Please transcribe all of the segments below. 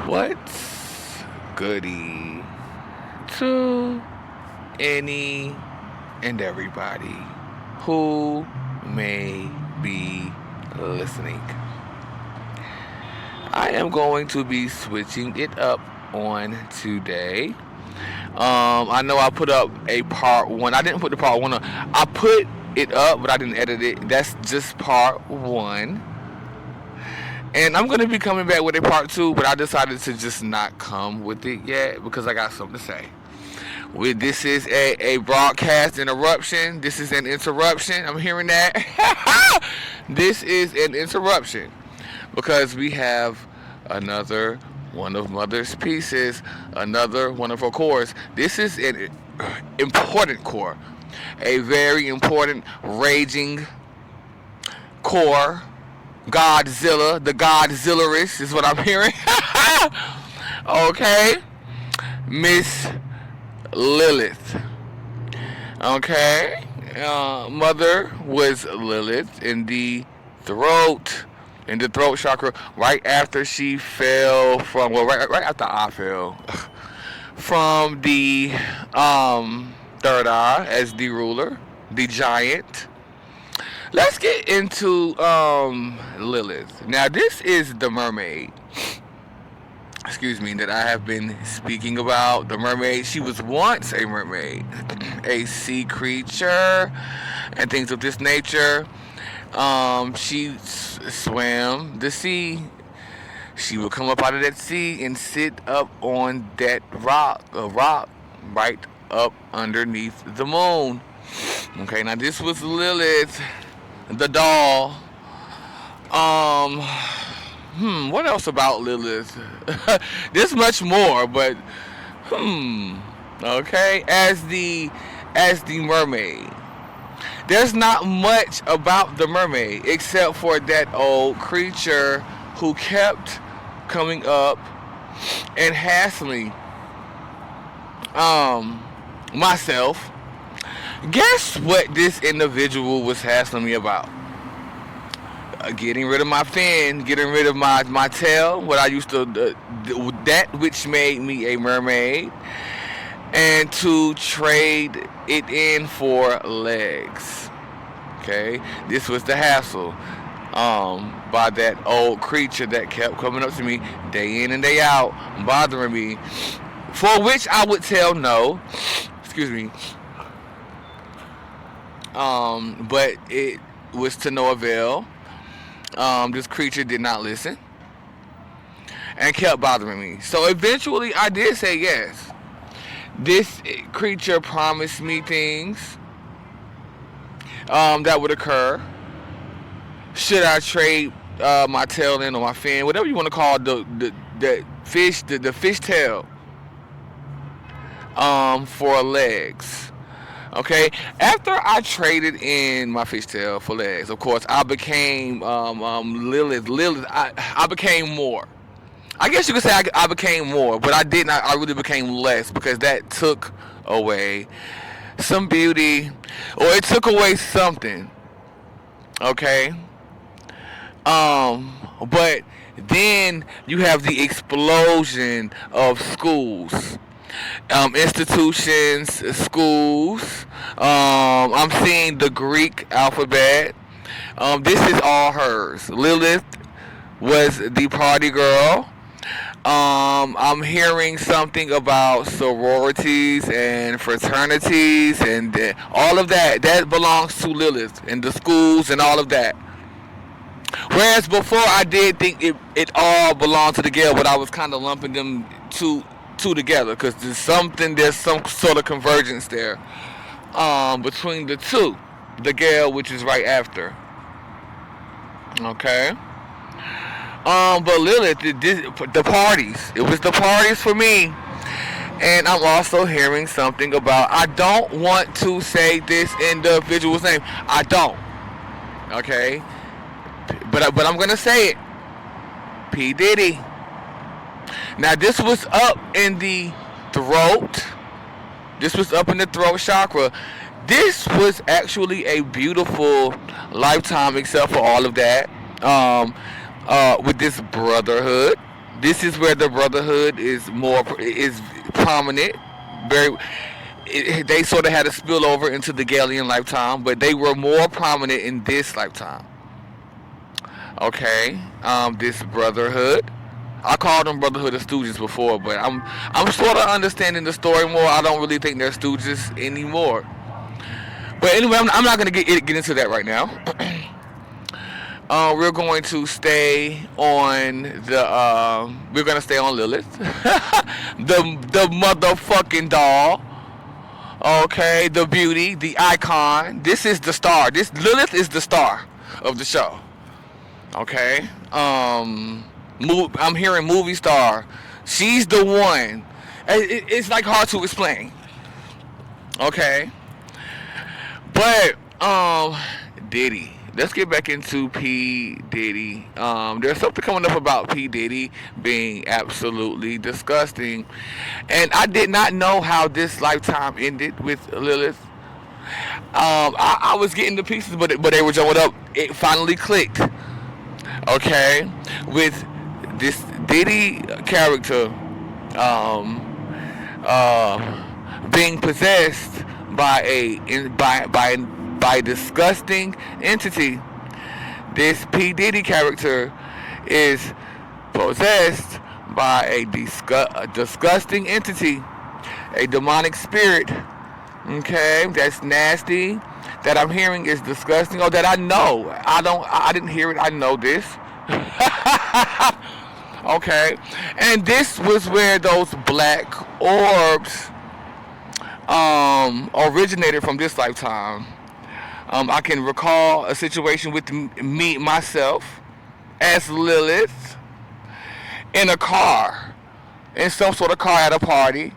What's goody to any and everybody who may be listening? I am going to be switching it up on today. I know I put up a part one. I didn't put the part one up. I put it up, but I didn't edit it. That's just part one. And I'm going to be coming back with a part two, but I decided to just not come with it yet because I got something to say. This is a broadcast interruption. This is an interruption. I'm hearing that. This is an interruption because we have another one of Mother's pieces, another one of her cores. This is an important core, a very important raging core. Godzilla, the Godzillarish is what I'm hearing. Okay, Miss Lilith. Okay, mother was Lilith in the throat chakra, right after she fell from, well, right after I fell, from the third eye as the ruler, the giant. Let's get into Lilith. Now, this is the mermaid. Excuse me, that I have been speaking about. The mermaid. She was once a mermaid, a sea creature, and things of this nature. She swam the sea. She would come up out of that sea and sit up on that rock, a rock right up underneath the moon. Okay, now this was Lilith, the doll. What else about Lilith? There's much more, but okay, as the mermaid. There's not much about the mermaid except for that old creature who kept coming up and hassling myself. Guess what this individual was hassling me about? Getting rid of my fin, getting rid of my tail, what I used to, that which made me a mermaid, and to trade it in for legs. Okay, this was the hassle by that old creature that kept coming up to me day in and day out, bothering me, for which I would tell no. Excuse me. But it was to no avail. This creature did not listen and kept bothering me. So eventually I did say yes. This creature promised me things that would occur should I trade my tail in or my fin, whatever you want to call the fish, the fish tail, for legs. Okay, after I traded in my fishtail for legs, of course, I became Lilith. I became more. I guess you could say I became more, but I did not. I really became less because that took away some beauty, or it took away something. Okay. But then you have the explosion of schools. Institutions, schools. I'm seeing the Greek alphabet. This is all hers. Lilith was the party girl. I'm hearing something about sororities and fraternities and all of that. That belongs to Lilith and the schools and all of that. Whereas before I did think it all belonged to the girl, but I was kind of lumping them two together because there's some sort of convergence there between the two, the Gale, which is right after. Okay. But Lilith, the parties, it was the parties for me. And I'm also hearing something about, I don't want to say this individual's name. I don't. Okay. But I'm gonna say it. P. Diddy. Now this was up in the throat. This was up in the throat chakra. This was actually a beautiful lifetime, except for all of that. With this brotherhood, This is where the brotherhood is prominent. Very, they sort of had a spillover into the Galilean lifetime, but they were more prominent in this lifetime. Okay, this brotherhood. I called them Brotherhood of Stooges before, but I'm sort of understanding the story more. I don't really think they're Stooges anymore. But anyway, I'm not gonna get into that right now. We're going to stay on we're gonna stay on Lilith, the motherfucking doll. Okay, the beauty, the icon. This is the star. This Lilith is the star of the show. Okay. I'm hearing movie star. She's the one. It's like hard to explain. Okay. But Diddy. Let's get back into P. Diddy. There's something coming up about P. Diddy being absolutely disgusting. And I did not know how this lifetime ended with Lilith. I was getting the pieces, but they were jumping up. It finally clicked. Okay? With this Diddy character being possessed by a disgusting entity. This P. Diddy character is possessed by a disgusting entity, a demonic spirit. Okay, that's nasty. That I'm hearing is disgusting. Or that I know. I didn't hear it. I know this. Okay, and this was where those black orbs originated from this lifetime. I can recall a situation with myself as Lilith in a car, in some sort of car at a party.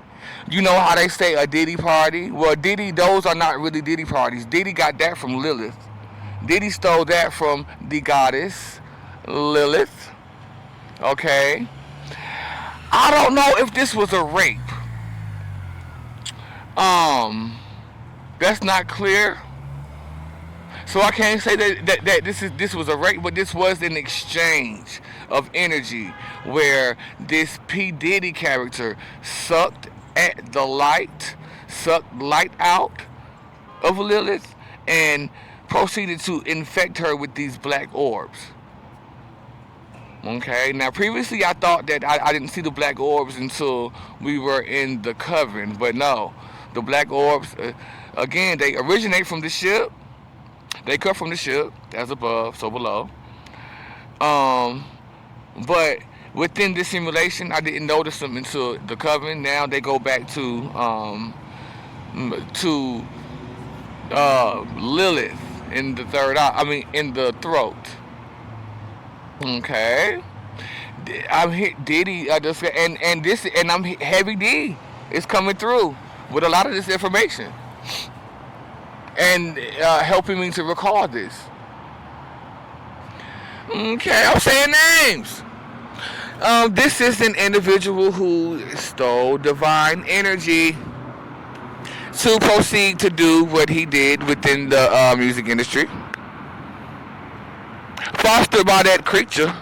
You know how they say a Diddy party? Well, Diddy, those are not really Diddy parties. Diddy got that from Lilith. Diddy stole that from the goddess Lilith. Okay. I don't know if this was a rape. That's not clear. So I can't say that this was a rape, but this was an exchange of energy where this P. Diddy character sucked light out of Lilith and proceeded to infect her with these black orbs. Okay, now previously I thought that I didn't see the black orbs until we were in the coven, but no, the black orbs, again, they originate from the ship. They come from the ship, as above, so below. But within this simulation, I didn't notice them until the coven. Now they go back to Lilith in the third eye. I mean, in the throat. Okay, I'm Diddy, and I'm Heavy D is coming through with a lot of this information and helping me to recall this. Okay, I'm saying names. This is an individual who stole divine energy to proceed to do what he did within the music industry. Fostered by that creature,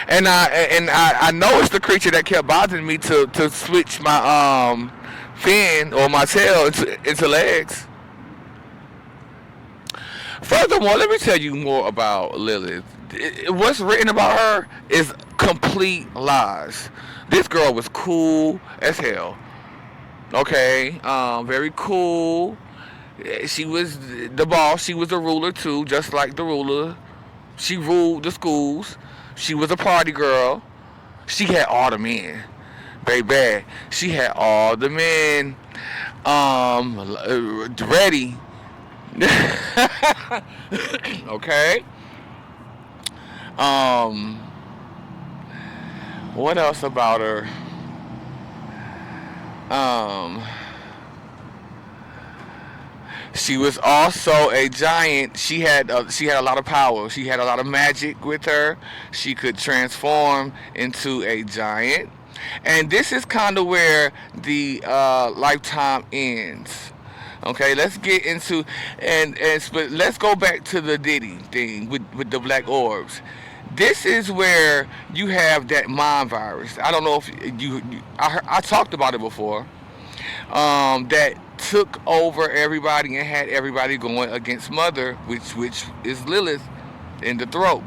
and I know it's the creature that kept bothering me to switch my fin or my tail into legs. Furthermore, let me tell you more about Lilith. What's written about her is complete lies. This girl was cool as hell. Okay, very cool. She was the boss. She was the ruler too, just like the ruler. She ruled the schools. She was a party girl. She had all the men, baby. She had all the men ready. Okay. What else about her? She was also a giant. She had a lot of power. She had a lot of magic with her. She could transform into a giant. And this is kind of where the lifetime ends. Okay, let's get into but let's go back to the Diddy thing with the black orbs. This is where you have that mind virus. I don't know if I talked about it before. That took over everybody and had everybody going against Mother, which is Lilith in the throat.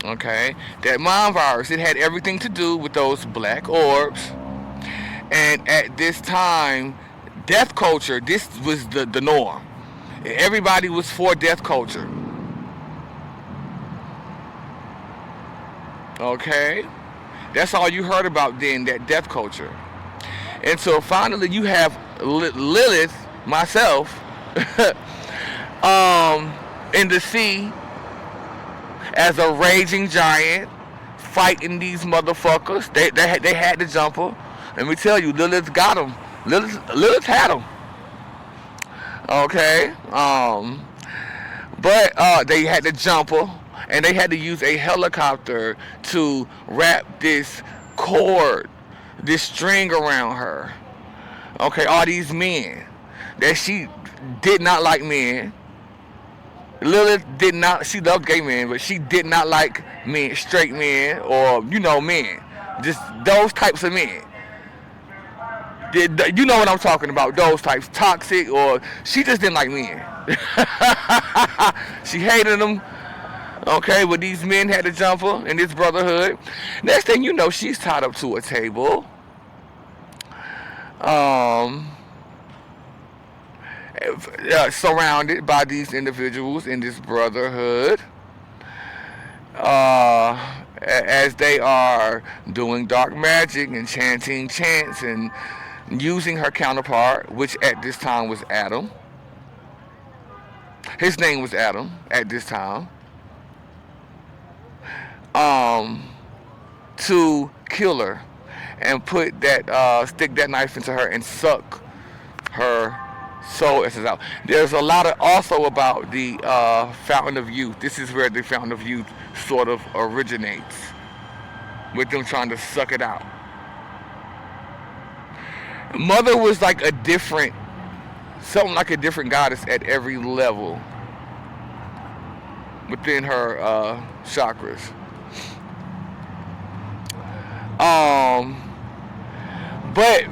Okay, that mind virus. It had everything to do with those black orbs. And at this time, death culture. This was the norm. Everybody was for death culture. Okay, that's all you heard about then. That death culture. And so finally, you have Lilith, myself, in the sea as a raging giant fighting these motherfuckers. They had to jump her. Let me tell you, Lilith got them. Lilith had them. Okay. But they had to jump her, and they had to use a helicopter to wrap this cord, this string around her. Okay, all these men that she did not like men. Lilith did not. She loved gay men, but she did not like men, straight men, or men. Just those types of men. You know what I'm talking about? Those types, toxic, or she just didn't like men. She hated them. Okay, but these men had to jump her in this brotherhood. Next thing you know, she's tied up to a table. Surrounded by these individuals in this brotherhood, as they are doing dark magic and chanting chants and using her counterpart, which at this time was Adam. His name was Adam at this time. To kill her and put that stick that knife into her and suck her soul essence out. There's a lot of also about the Fountain of Youth. This is where the Fountain of Youth sort of originates, with them trying to suck it out. Mother was like something like a different goddess at every level within her chakras. But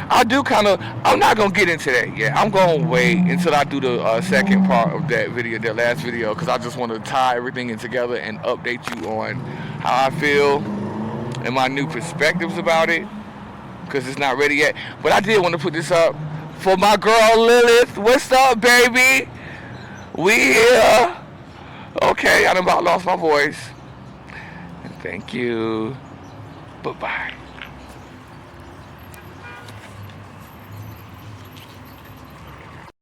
I'm not going to get into that yet. I'm going to wait until I do the second part of that video, that last video, because I just want to tie everything in together and update you on how I feel and my new perspectives about it, because it's not ready yet. But I did want to put this up for my girl Lilith. What's up, baby? We here. Okay, I done about lost my voice. Thank you. Bye-bye.